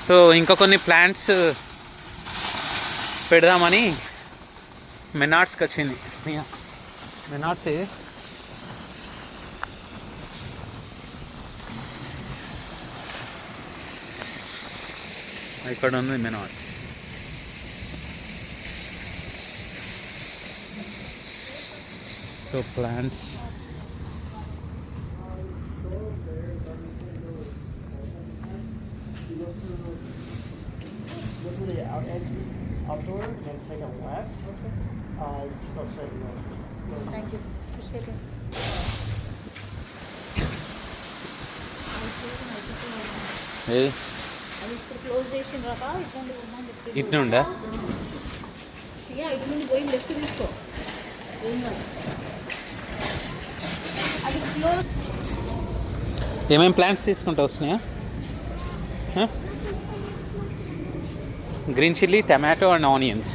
So ఇంకా కొన్ని plants పెడదామని మెనార్డ్స్కి వచ్చింది స్నేహ. మెనార్డ్స్ ఇక్కడ ఉంది Menards. So plants outdoor, then take a left. Just go straight north. Thank you. Appreciate it. అది ఇప్పుడు క్లోజ్ చేసిన రాక ఇటు ఉందా? ఇటు నుండి పోయి లెఫ్ట్ తీసుకో. అది క్లోజ్. ఏమేమి ప్లాంట్స్ తీసుకుంటావు Sneha? Green chilli, tomato and onions,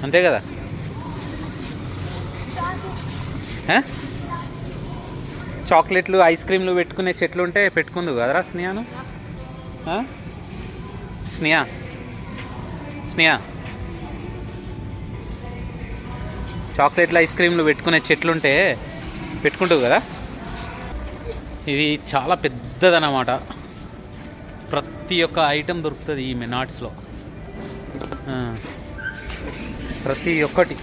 అంతే కదా? చాక్లెట్లు, ఐస్ క్రీమ్లు పెట్టుకునే చెట్లు ఉంటే పెట్టుకుందు కదరా స్నేహను? స్నేహ స్నేహ చాక్లెట్లు, ఐస్ క్రీమ్లు పెట్టుకునే చెట్లుంటే పెట్టుకుంటావు కదా? ఇది చాలా పెద్దదన్నమాట. ప్రతి ఒక్క ఐటెం దొరుకుతుంది ఈ మెనార్డ్స్లో, ప్రతి ఒక్కటి.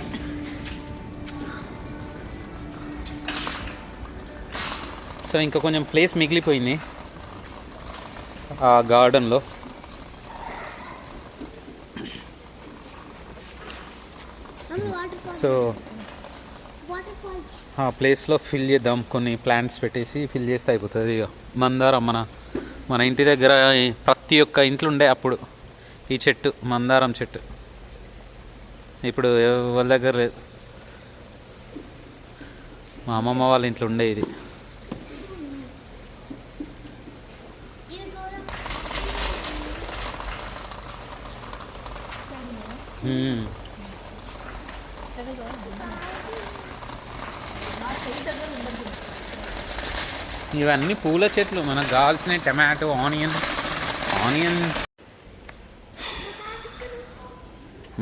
సో ఇంకా కొంచెం ప్లేస్ మిగిలిపోయింది ఆ గార్డెన్లో. సో ఆ ప్లేస్లో ఫిల్ చేద్దాం, కొన్ని ప్లాంట్స్ పెట్టేసి ఫిల్ చేస్తే అయిపోతుంది. ఇక మందారం మన ఇంటి దగ్గర ప్రతి ఒక్క ఇంట్లో ఉండే అప్పుడు ఈ చెట్టు, మందారం చెట్టు. ఇప్పుడు వాళ్ళ దగ్గర లేదు. మా అమ్మమ్మ వాళ్ళ ఇంట్లో ఉండే ఇది. ఇవన్నీ పూల చెట్లు. మనకు కావాల్సిన టమాటో, ఆనియన్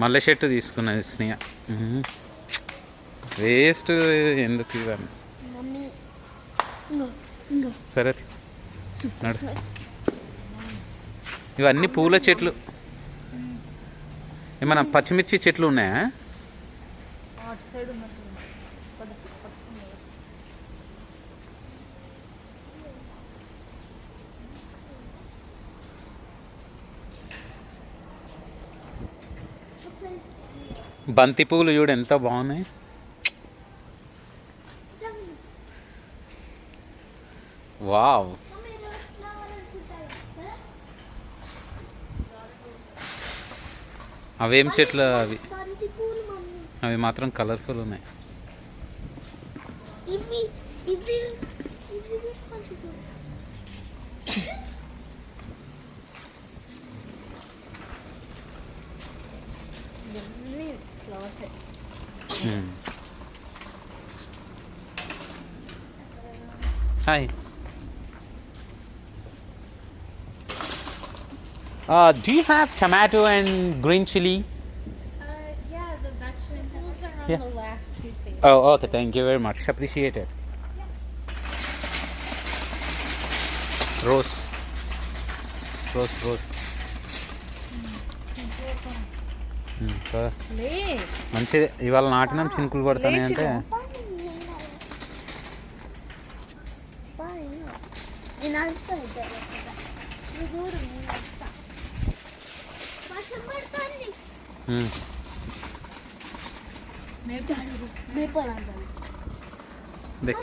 మల్లె చెట్టు తీసుకున్నది స్నేహ. వేస్ట్ ఎందుకు ఇవన్నీ. సరే నడు. ఇవన్నీ పూల చెట్లు. ఏమన్నా పచ్చిమిర్చి చెట్లు ఉన్నాయా? బంతి పువ్వులు చూడు ఎంత బాగున్నాయి. వావ్, అవేం చెట్లు అవి? అవి మాత్రం కలర్ఫుల్ ఉన్నాయి. Hi. Do you have tomato and green chili? Yeah, the vegetables are on the last two tables. Oh, okay. Thank you very much. Appreciate it. Rose. మంచిది. ఇవాళ నాటినాం, చినుకులు పడతాయి అంటే.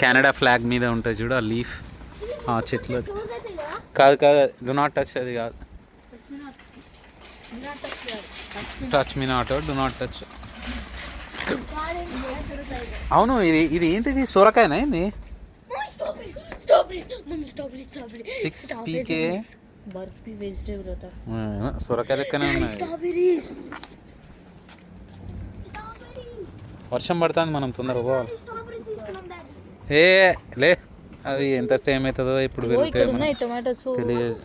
కెనడా ఫ్లాగ్ మీద ఉంటుంది చూడు ఆ లీఫ్, ఆ చెట్లు. కాదు డు నాట్ టచ్. అది కాదు. Touch me not, do not touch. అవును, ఇది ఏంటిది? సొరకాయనా ఇది? 6 PK బర్ఫీ వెజిటేబుల్ సొరకాయ లెక్కనే ఉన్నాయి. వర్షం పడుతుంది, మనం తొందరగా పోవాలి. లే అవి ఎంత సేమ్ అవుతుందో ఇప్పుడు తెలియదు.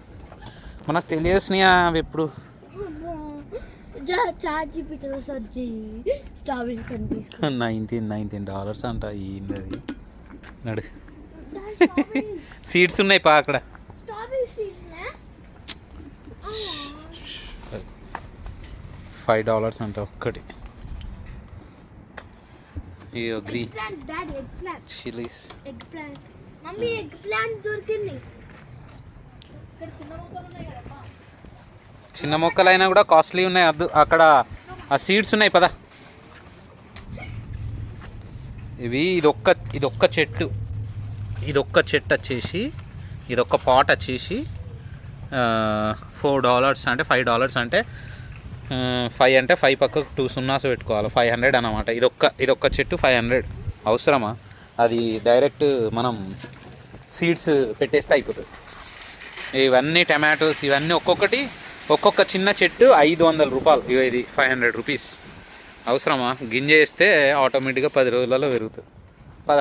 మనకు తెలియసినాయా అవి ఎప్పుడు చాట్ జీపీటీలో సెర్చ్ చేయి స్ట్రాబెరీస్ కొని తీసుకో. $19 అంట ఏంది అది నడు సీడ్స్ ఉన్నాయి పా అక్కడ స్ట్రాబెరీ సీడ్స్నా $5 అంట ఒక్కటి ఈ green plant daddy egg plant chillies egg plant mummy egg plant దొరికింది. చిన్న మొక్కలైనా కూడా కాస్ట్లీ ఉన్నాయి అద్దు అక్కడ ఆ సీడ్స్ ఉన్నాయి పదా ఇదొక్క చెట్టు వచ్చేసి ఇదొక్క పాట్ వచ్చేసి $4 అంటే $5 అంటే 5 అంటే 5 పక్కకు 2 సున్నాస్ పెట్టుకోవాలి 500 అన్నమాట. ఇదొక్క చెట్టు 500 అవసరమా? అది డైరెక్ట్ మనం సీడ్స్ పెట్టేస్తే అయిపోతుంది. ఇవన్నీ టమాటోస్ ఇవన్నీ ఒక్కొక్క చిన్న చెట్టు $500. ఇది 500 రూపీస్. అవసరమా? గింజ వేస్తే ఆటోమేటిక్గా 10 రోజులలో పెరుగుతుంది. పద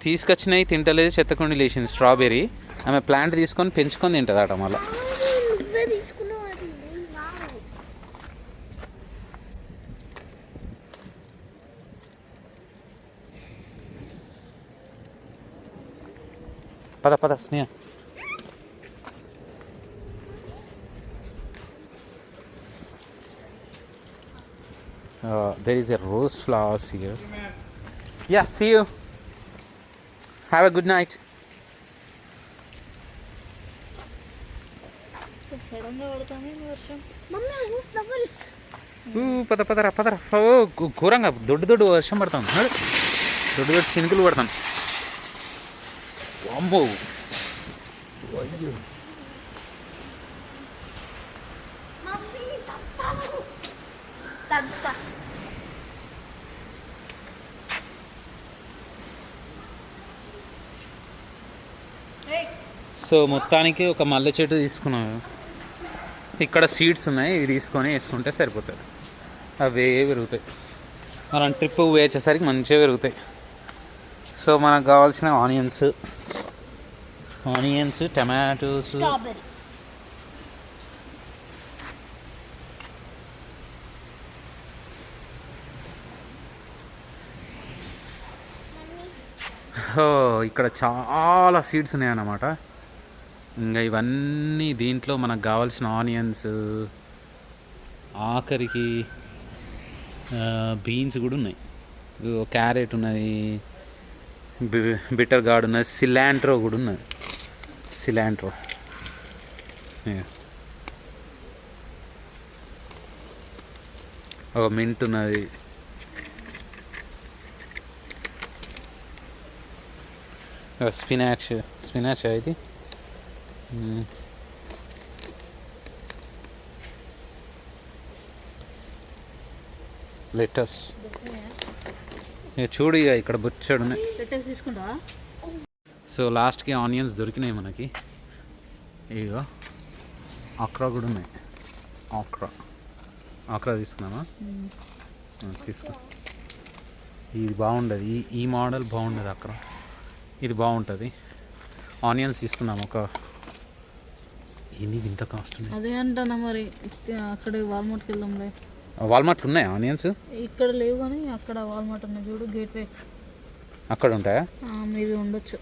తీసుకొచ్చినవి తింటలేదు, చెత్తకుండి లేచింది స్ట్రాబెర్రీ. ఆమె ప్లాంట్ తీసుకొని పెంచుకొని తింటుంది అట మళ్ళీ. పద స్నేహ. There is a rose flowers here. Yeah, see you. Have a good night. సడన్గా పడుతుంది వర్షం. మమ్మీ ఫ్లవర్స్ పదరా ఘోరంగా దొడ్డు వర్షం పడుతుంది. దొడ్డు చినుకులు పడతాను. అమ్మో మమ్మీ తప్ప సో మొత్తానికి ఒక మల్లె చెట్టు తీసుకున్నాను. ఇక్కడ సీడ్స్ ఉన్నాయి, ఇవి తీసుకొని వేసుకుంటే సరిపోతుంది. అవే పెరుగుతాయి. మనం ట్రిప్ వేసేసరికి మంచిగా పెరుగుతాయి. సో మనకు కావాల్సిన ఆనియన్స్ టమాటోస్ స్ట్రాబెరీ ఇక్కడ చాలా సీడ్స్ ఉన్నాయన్నమాట. ఇంకా ఇవన్నీ దీంట్లో మనకు కావాల్సిన ఆనియన్స్, ఆఖరికి బీన్స్ కూడా ఉన్నాయి, క్యారెట్ ఉన్నది, బిటర్ గార్డ్ ఉన్నది, సిలాంట్రో కూడా ఉన్నది. సిలాంట్రో ఒక మింట్ ఉన్నది. స్పినాచ్ ఇది. లెటస్ చూడు, ఇక ఇక్కడ బొచ్చాడు ఉన్నాయి. తీసుకుంటావా? సో లాస్ట్కి ఆనియన్స్ దొరికినాయి మనకి. ఇగో ఆక్రా కూడా ఉన్నాయి. ఆక్రా తీసుకున్నామా? తీసుకో. ఇది బాగుండదు, ఈ మోడల్ బాగుండదు. ఆక్రా ఇది బాగుంటుంది. ఆనియన్స్ తీసుకున్నాము. ఇది ఇంత కాస్ట్ ఉంది. అదే అంటానా మరి. అక్కడ వాల్మార్ట్కి వెళ్దాంలే. వాల్మార్ట్లు ఉన్నాయా ఆనియన్స్? ఇక్కడ లేవు కానీ అక్కడ వాల్మార్ట్ ఉన్నాయి చూడు, గేట్వే. అక్కడ ఉంటాయా? మేబీ ఉండొచ్చు.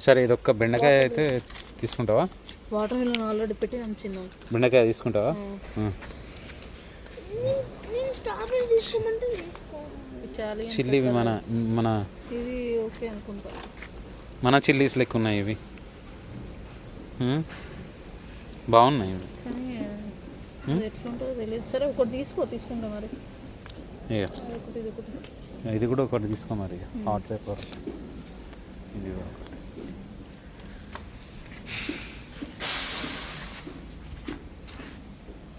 సరే, ఇదొక్క బెండకాయ అయితే తీసుకుంటావా? వాటర్ మిలన్ ఆల్రెడీ పెట్టి చిన్న బెండకాయ తీసుకుంటావా? స్ట్రాబెరీ తీసుకోమంటే చిల్లీ మన ఇది ఓకే అనుకుంటా. మన చిల్లీస్ లెక్క ఉన్నాయి ఇవి. బాగున్నాయి ఇవి. కానీ ఎట్లుంటుందో తెలియదు. సరే ఒకటి తీసుకుంటా మరి. ఇది కూడా ఒకటి తీసుకో మరి. హాట్ పేపర్ ఇది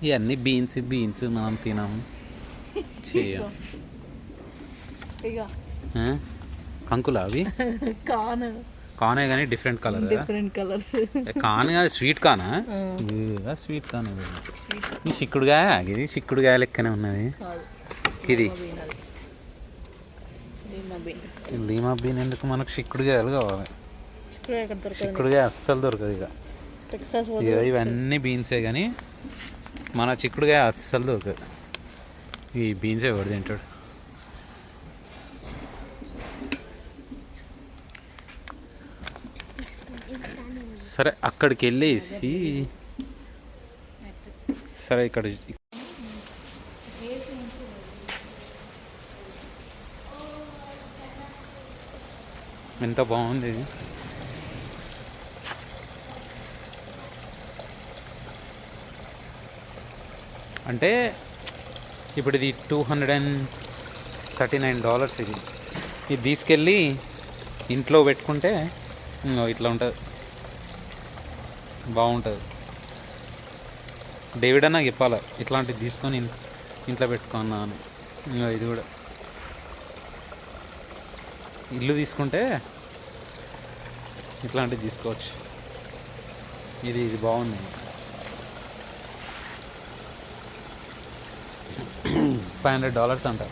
ఇవన్నీ బీన్స్ మనం తినాము. కంకులా అవి? కానే కానీ డిఫరెంట్ కలర్స్. కాన్ కాదు, స్వీట్ కానా? Sweet corn. ఈ చిక్కుడుగాయ, ఇది చిక్కుడుగాయ లెక్కనే ఉన్నది. ఇది బీన్. ఈ లీమా బీన్ ఎందుకు, మనకు చిక్కుడుకాయలు కావాలి. చిక్కుడుకాయ ఇక్కడ దొరకదు. చిక్కుడుకాయ అస్సలు దొరకదు ఇక. టెక్సాస్ ఇక ఇవన్నీ బీన్సే కానీ మన చిక్కుడుకాయ అస్సలు దొరకదు. ఈ బీన్సే ఎవడు తింటాడు. సరే అక్కడికి వెళ్ళేసి సరే ఇక్కడ ఎంత బాగుంది ఇది. అంటే ఇప్పుడు ఇది $239 ఇది. ఇది తీసుకెళ్ళి ఇంట్లో పెట్టుకుంటే ఇట్లా ఉంటుంది, బాగుంటుంది. డేవిడ్ అన్న చెప్పాలి ఇట్లాంటిది తీసుకొని ఇంట్లో పెట్టుకున్నా అని. ఇది కూడా ఇల్లు తీసుకుంటే ఇట్లాంటిది తీసుకోవచ్చు. ఇది బాగుంది. $500 అంట.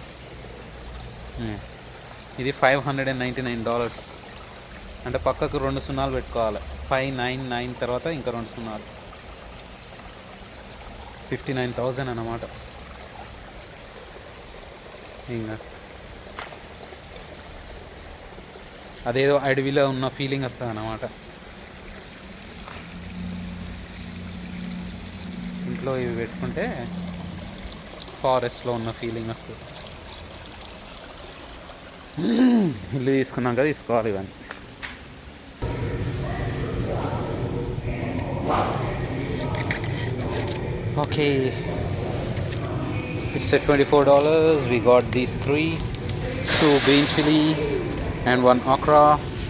ఇది $599. అంటే పక్కకు 2 సున్నాలు పెట్టుకోవాలి. 599 తర్వాత ఇంకా 2 సున్నాలు, 59,000 అన్నమాట. ఇంకా అదేదో అడవిలో ఉన్న ఫీలింగ్ వస్తుంది అన్నమాట. ఇంట్లో ఇవి పెట్టుకుంటే ఫారెస్ట్లో ఉన్న ఫీలింగ్ వస్తుంది. ఇల్లు తీసుకున్నాక తీసుకోవాలి ఇవన్నీ. Okay, it's at $24. We got these 3, 2 green chili and 1 okra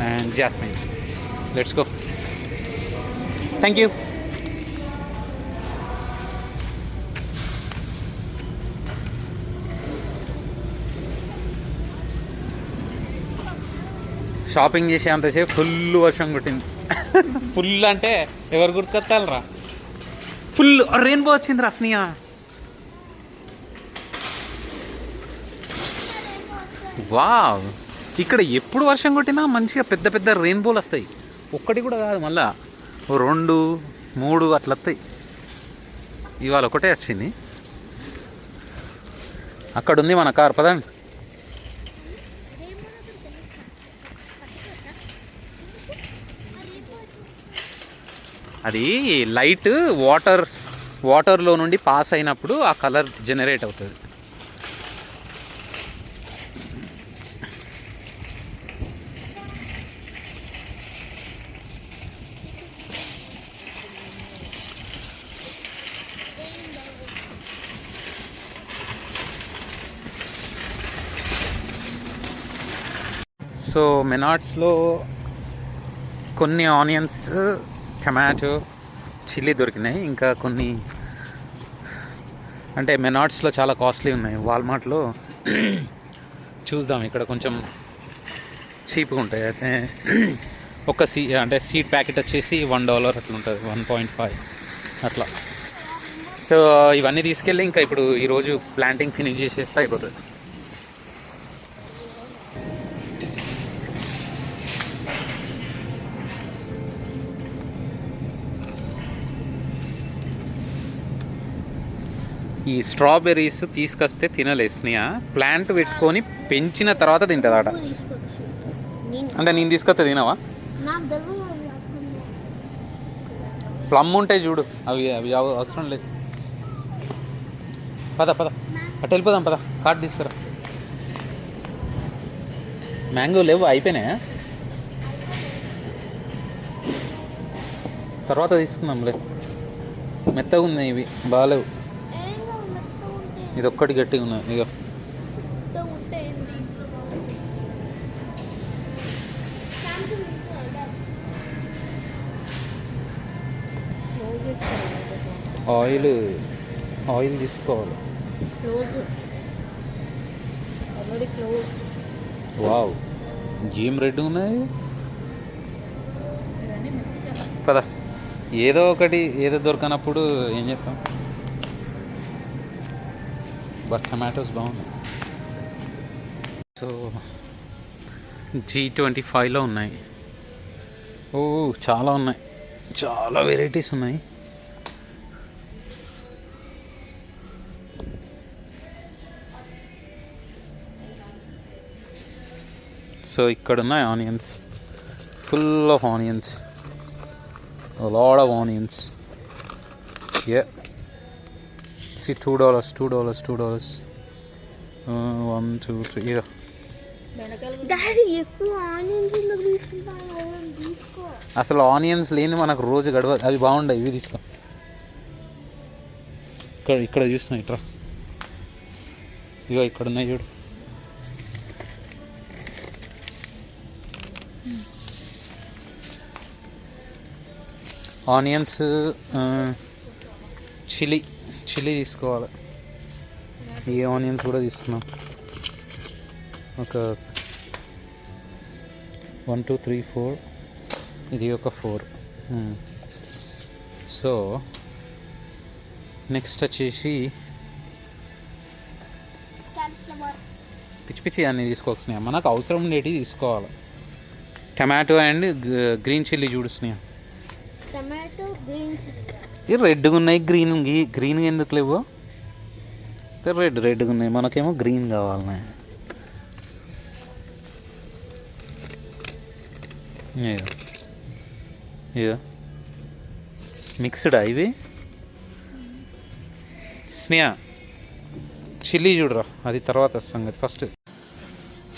and jasmine. Let's go. Thank you. Shopping చేసే అంతసేపు ఫుల్ వర్షం కొట్టింది. ఫుల్ అంటే ఎవరు గుర్తుకొత్తాలరా, ఫుల్ రెయిన్బో వచ్చింది రా స్నియా. వావ్, ఇక్కడ ఎప్పుడు వర్షం కొట్టినా మంచిగా పెద్ద పెద్ద రెయిన్బోలు వస్తాయి. ఒక్కటి కూడా కాదు, మళ్ళా 2, 3 అట్లా వస్తాయి. ఇవాళ ఒకటే వచ్చింది. అక్కడ ఉంది మన కార్, పదండి. అది లైట్ వాటర్లో నుండి పాస్ అయినప్పుడు ఆ కలర్ జనరేట్ అవుతుంది. సో మెనార్డ్స్లో కొన్ని ఆనియన్స్, టమాటో, చిల్లీ దొరికినాయి. ఇంకా కొన్ని అంటే మెనార్డ్స్లో చాలా కాస్ట్లీ ఉన్నాయి. వాల్మార్ట్లో చూద్దాం, ఇక్కడ కొంచెం చీప్గా ఉంటాయి. అయితే ఒక అంటే సీడ్ ప్యాకెట్ వచ్చేసి $1 అట్లా ఉంటుంది, 1.5 అట్లా. సో ఇవన్నీ తీసుకెళ్ళి ఇంకా ఇప్పుడు ఈరోజు ప్లాంటింగ్ ఫినిష్ చేసేస్తే అయిపోతుంది. ఈ స్ట్రాబెర్రీస్ తీసుకొస్తే తినలేసినాయా, ప్లాంట్ పెట్టుకొని పెంచిన తర్వాత తింటుందట. అంటే నేను తీసుకొస్తే తినవా? ప్లమ్ ఉంటాయి చూడు, అవి అవి అవసరం లేదు. పద అటు వెళ్ళిపోదాం, పద. కార్డు తీసుకురా. మ్యాంగో లేవు, అయిపోయినాయా? తర్వాత తీసుకుందాంలే. మెత్తగా ఉన్నాయి ఇవి, బాగాలేవు. ఇది ఒక్కటి గట్టిగా ఉన్నది. ఇక ఆయిల్ తీసుకోవాలి. వావ్, ఏం రెడ్ ఉన్నాయి. పద, ఏదో ఒకటి, ఏదో దొరకనప్పుడు ఏం చేస్తాం. బట్ టమాటోస్ బాగున్నాయి. సో G25లో ఉన్నాయి. ఓ చాలా ఉన్నాయి, చాలా వెరైటీస్ ఉన్నాయి. సో ఇక్కడ ఉన్నాయి onions, full of onions, lot of onions. See, $2. 1, 2, 3. Yeah. Daddy ఎక్కువ ఆనియన్స్ ఎందుకు తీసుకుంటాను? తీసుకో. అసలు ఆనియన్స్ లేని మనకు రోజు గడవదు. అవి బాగుండవు, ఇవి తీసుకో. ఇక్కడ చూస్తున్నా, ఇట్రా. ఇగో ఇక్కడ ఉన్నాయి చూడు. ఆనియన్స్, చిల్లీ తీసుకోవాలి. ఈ ఆనియన్స్ కూడా తీసుకున్నాం. ఒక 1, 2, 3, 4. ఇది ఒక 4. సో నెక్స్ట్ వచ్చేసి పిచ్చి పిచ్చి అన్నీ తీసుకోవాల్సినాయి. మనకు అవసరం ఉండేవి తీసుకోవాలి. టమాటో అండ్ గ్రీన్ చిల్లీ చూడుస్తున్నాయి. టమాటో, గ్రీన్ ఇవి రెడ్గా ఉన్నాయి, గ్రీన్ ఎందుకు లేవు? రెడ్గా ఉన్నాయి, మనకేమో గ్రీన్ కావాలి. ఇదో మిక్స్డా ఇవి? స్నేహ చిల్లీ చూడరా, అది తర్వాత సంగతి. ఫస్ట్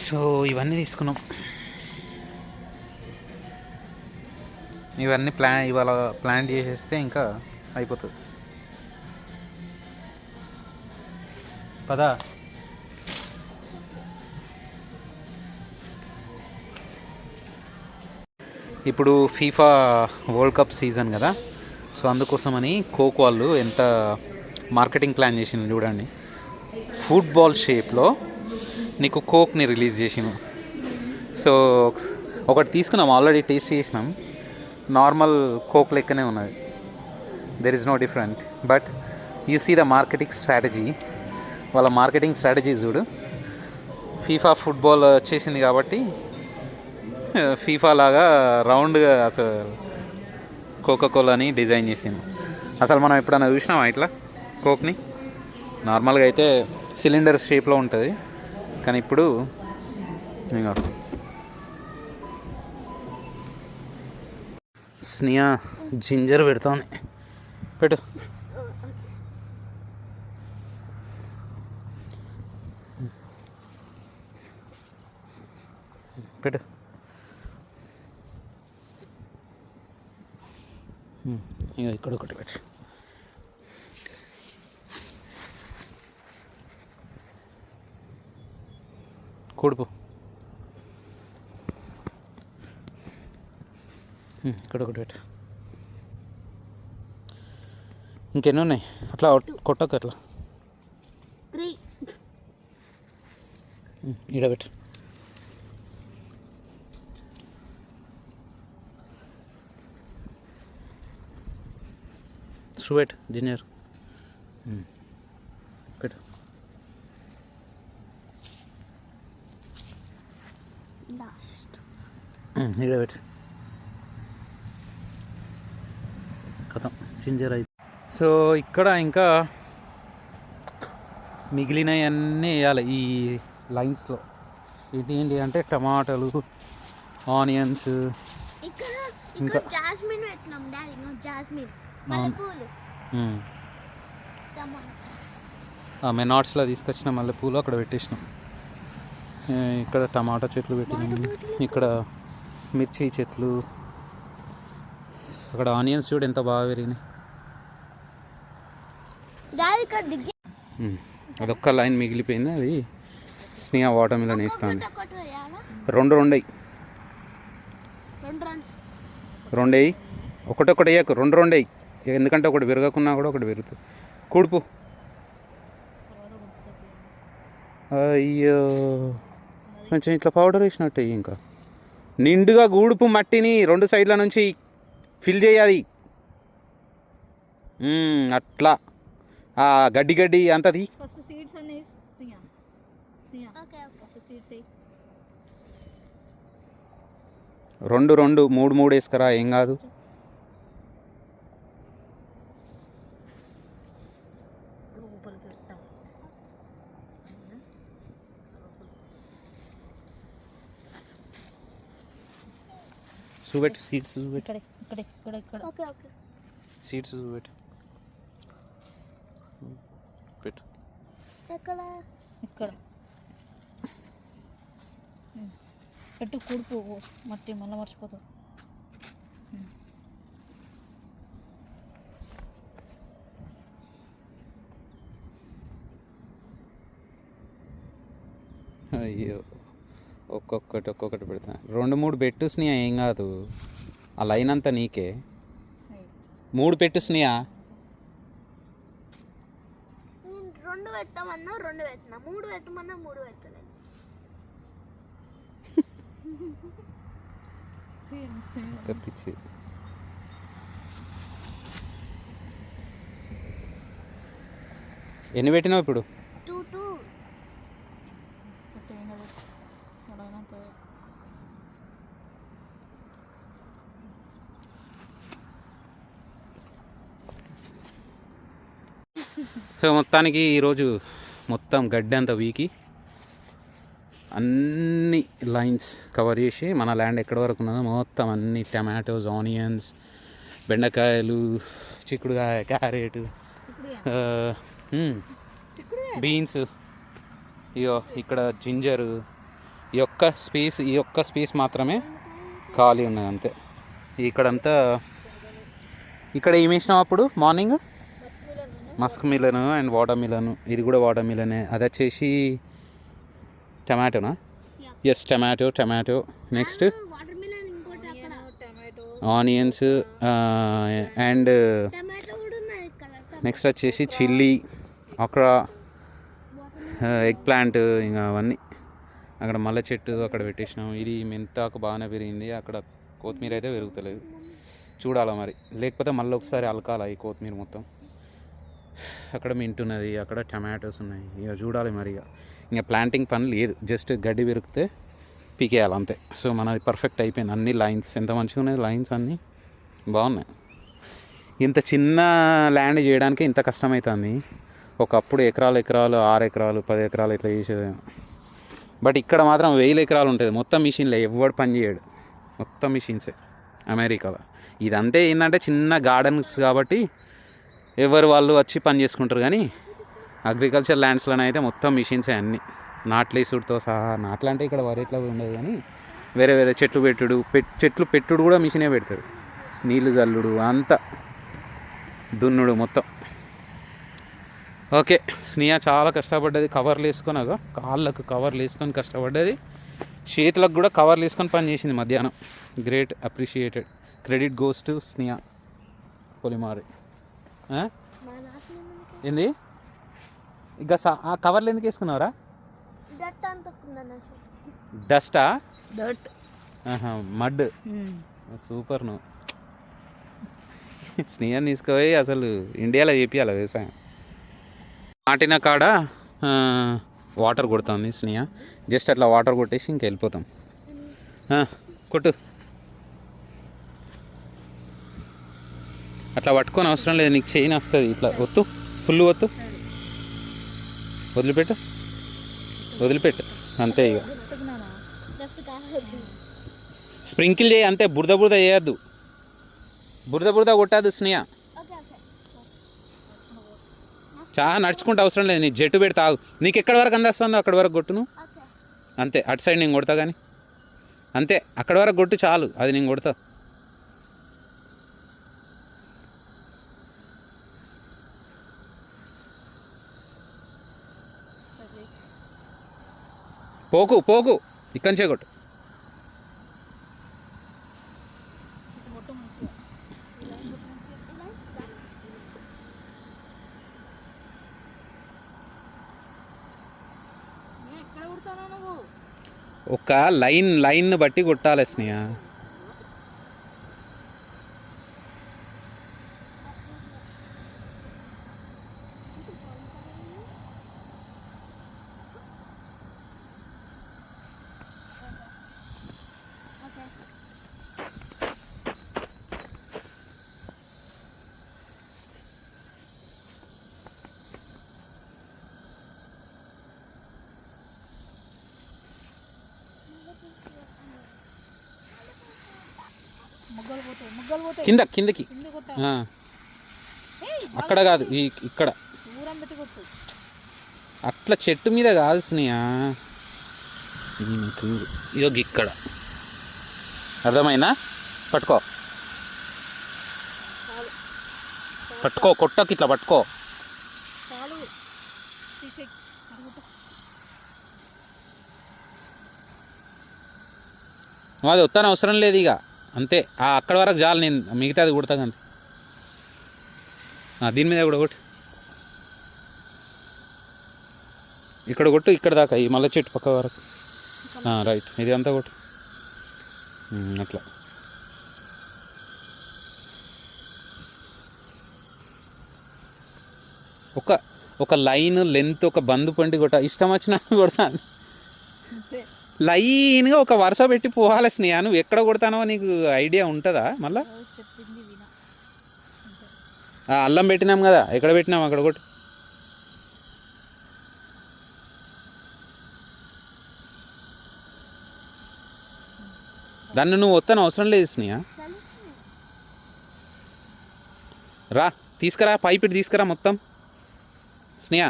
సో ఇవన్నీ తీసుకున్నాం. ఇవన్నీ ఇవాళ ప్లాన్ చేసేస్తే ఇంకా అయిపోతుంది. పదా ఇప్పుడు ఫీఫా వరల్డ్ కప్ సీజన్ కదా, సో అందుకోసమని కోక్ వాళ్ళు ఎంత మార్కెటింగ్ ప్లాన్ చేసింది చూడండి. ఫుట్బాల్ షేప్లో నీకు కోక్ని రిలీజ్ చేసినాం. సో ఒకటి తీసుకున్నాం, ఆల్రెడీ టేస్ట్ చేసినాం. నార్మల్ కోక్ లెక్కనే ఉన్నది, there is no different. But you see the marketing strategy. వాళ్ళ మార్కెటింగ్ స్ట్రాటజీ చూడు. ఫీఫా ఫుట్బాల్ వచ్చేసింది కాబట్టి ఫీఫా లాగా రౌండ్గా అసలు కోకాకోలాని డిజైన్ చేసింది. అసలు మనం ఎప్పుడైనా చూసినామా ఇట్లా కోక్ని? నార్మల్గా అయితే సిలిండర్ షేప్లో ఉంటుంది, కానీ ఇప్పుడు ఇంకా స్నియా జింజర్ పెడతాను. పెట్టు. పెట్టు. ఇంకా ఇక్కడ ఒకటి పెట్టు. కూడుపు. ఇక్కడ ఒకటి పెట్టు. ఇంకెన్ని ఉన్నాయి అట్లా కొట్టకు, అట్లా ఈడబెట్టు. స్వీట్ జింజర్ పెట్టు. ఈడబెట్టు. కథం జింజర్ అయితే. సో ఇక్కడ ఇంకా మిగిలినవి అన్నీ వేయాలి ఈ లైన్స్లో. ఏంటి అంటే టమాటాలు, ఆనియన్స్, ఇంకా జాస్మిన్ పెట్టినాం డాడీ. జాస్మిన్ మల్లెపూలు, మెనాట్స్లో తీసుకొచ్చిన మల్లెపూలు అక్కడ పెట్టేసినాం. ఇక్కడ టమాటా చెట్లు పెట్టినాము, ఇక్కడ మిర్చి చెట్లు, అక్కడ ఆనియన్స్ చూడు ఎంత బాగా పెరిగినాయి. అదొక్క లైన్ మిగిలిపోయింది, అది స్నేహ వాటర్ మిలన్ వేస్తాను. రెండేయి. ఒకటొకటి వేయకు, రెండు వేయి. ఎందుకంటే ఒకటి విరగకున్నా కూడా ఒకటి విరుగుతుంది. కూడుపు. అయ్యో కొంచెం ఇట్లా పౌడర్ వేసినట్టు ఇంకా నిండుగా గూడుపు మట్టిని రెండు సైడ్ల నుంచి ఫిల్ చేయాలి. అట్లా గడ్డి అంతది. రెండు రెండు మూడు మూడు వేసుకురా, ఏం కాదు. లోపలికి పెట్టాం. చూపెట్టు సీట్స్, చూపెట్టు ఇక్కడ ఓకే ఓకే. సీట్స్, చూపెట్టు పెట్టు. ఎక్కడ? ఇక్కడ పెట్టు. కూడిపో మట్టి మళ్ళీ మర్చిపోతావు. అయ్యో, ఒక్కొక్కటి పెడతా. రెండు మూడు పెట్టు స్నేహ, ఏం కాదు. ఆ లైన్ అంతా నీకే. మూడు పెట్టు స్నేహ. రెండు పెట్టమన్నా రెండు పెట్టినా, మూడు పెట్టమన్నా మూడు పెట్టలేదు. తప్పించి ఎన్ని పెట్టినావు ఇప్పుడు? 2 సో మొత్తానికి ఈరోజు మొత్తం గడ్డి అంతా వీకి అన్ని లైన్స్ కవర్ చేసి మన ల్యాండ్ ఎక్కడి వరకు ఉన్నదో మొత్తం అన్ని టమాటోస్, ఆనియన్స్, బెండకాయలు, చిక్కుడుకాయ, క్యారెట్, బీన్స్, ఇయో ఇక్కడ జింజరు. ఈ ఒక్క స్పేస్ మాత్రమే ఖాళీ ఉన్నది అంతే. ఇక్కడంతా ఇక్కడ ఏమి వేసినాం అప్పుడు morning? Musk melon and water melon. ఇది కూడా వాటర్ మిలనే. అది వచ్చేసి టమాటోనా? Yes, tomato. Next onions and next వచ్చేసి చిల్లీ, అక్కడ ఎగ్ ప్లాంట్, ఇంకా అవన్నీ. అక్కడ మల్లె చెట్టు అక్కడ పెట్టేసినాం. ఇది మెంతాకు బాగానే పెరిగింది. అక్కడ కొత్తిమీర అయితే పెరుగుతలేదు, చూడాలా మరి. లేకపోతే మళ్ళీ ఒకసారి అలకాల ఈ కొత్తిమీర మొత్తం. అక్కడ మింట్ ఉన్నది, అక్కడ టమాటోస్ ఉన్నాయి. ఇక చూడాలి మరి. ఇంకా ప్లాంటింగ్ పని లేదు, జస్ట్ గడ్డి పెరిగితే పీకేయాలి అంతే. సో మనది పర్ఫెక్ట్ అయిపోయింది. అన్ని లైన్స్ ఎంత మంచిగా ఉన్నాయి, లైన్స్ అన్నీ బాగున్నాయి. ఇంత చిన్న ల్యాండ్ చేయడానికి ఇంత కష్టమవుతుంది. ఒకప్పుడు ఎకరాలు 6 ఎకరాలు 10 ఎకరాలు ఇట్లా చేసేది. బట్ ఇక్కడ మాత్రం 1000 ఎకరాలు ఉంటుంది. మొత్తం మిషన్లే, ఎవడు పని చేయడు, మొత్తం మిషన్సే అమెరికాలో. ఇదంటే ఏంటంటే చిన్న గార్డెన్స్ కాబట్టి ఎవరు వాళ్ళు వచ్చి పని చేసుకుంటారు. కానీ అగ్రికల్చర్ ల్యాండ్స్లోనే అయితే మొత్తం మిషన్సే అన్నీ, నాట్లేసుడితో సహా. నాట్లు అంటే ఇక్కడ వరి ఎట్లా ఉండదు, కానీ వేరే వేరే చెట్లు పెట్టుడు కూడా మిషనే పెడతారు. నీళ్లు జల్లుడు అంతా, దున్నుడు మొత్తం. ఓకే, స్నేహ చాలా కష్టపడ్డది. కవర్లు వేసుకొని, కాళ్ళకు కవర్లు వేసుకొని కష్టపడ్డది. చేతులకు కూడా కవర్లు వేసుకొని పని చేసింది మధ్యాహ్నం. Great, appreciated. Credit goes to Sneha Polimari. ఏంది ఇక ఆ కవర్లు ఎందుకు వేసుకున్నావురా? డస్టా? మడ్. సూపర్. నువ్వు స్నేహం తీసుకుపోయి అసలు ఇండియాలో చేపియాలి వ్యవసాయం. నాటిన కాడ వాటర్ కొడుతుంది స్నేహ. జస్ట్ అట్లా వాటర్ కొట్టేసి ఇంక వెళ్ళిపోతాం. కొట్టు. అట్లా పట్టుకొని అవసరం లేదు, నీకు చైన్ వస్తుంది. ఇట్లా ఒత్తు, ఫుల్ ఒత్తు, వదిలిపెట్టు అంతే. ఇక స్ప్రింకిల్ చేయి అంతే, బురద చేయొద్దు, బురద కొట్టద్దు స్నేహ. చాలా నడుచుకుంటే అవసరం లేదు, నీ జట్టు పెడితే ఆగు. నీకు ఎక్కడి వరకు అందేస్తుందో అక్కడి వరకు కొట్టును అంతే. అటు సైడ్ నేను కొడతా కానీ అంతే, అక్కడి వరకు కొట్టు చాలు, అది నేను కొడతా. పోకు ఇక్కడి నుంచే కొట్టు. ఒక లైన్ బట్టి కొట్టాలి స్నేహ. మొగ్గలు పోతాయి మొగ్గలు పోతాయి కిందకి కింద కొట్ట ఆ. అక్కడ కాదు ఇక్కడ దూరం పెట్టి కొట్టు అట్లా చెట్టు మీద కాదు స్నేహ ఇగో ఇక్కడ అర్థమైనా పట్టుకో పట్టుకో కొట్టకి ఇట్లా పట్టుకో చాలు తీసేయ్ అనుకుంటా అది వస్తాను అవసరం లేదు ఇక అంతే అక్కడ వరకు చాలు నేను మిగతాది కొడతాను అంతే దీని మీద కూడా కొట్టు ఇక్కడ కొట్టు ఇక్కడ దాకా ఈ మల్లె చెట్టు పక్క వరకు రైట్ ఇది అంతా కొట్టు అట్లా ఒక లైన్ లెంత్ ఒక బందు పంటి కొట్ట ఇష్టం వచ్చినట్టు కొడతాను అంతే లైన్గా ఒక వరుస పెట్టి పోవాలి స్నేహ నువ్వు ఎక్కడ కొడతానో నీకు ఐడియా ఉంటుందా మళ్ళా చెప్పింది వినా అల్లం పెట్టినాం కదా ఎక్కడ పెట్టినాం అక్కడ కొట్టు దాన్ని నువ్వు వస్తాను అవసరం లేదు స్నేహ రా తీసుకురా పైప్ ఇటు తీసుకురా మొత్తం స్నేహ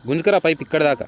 గుంజుకురా పైప్ ఇక్కడ దాకా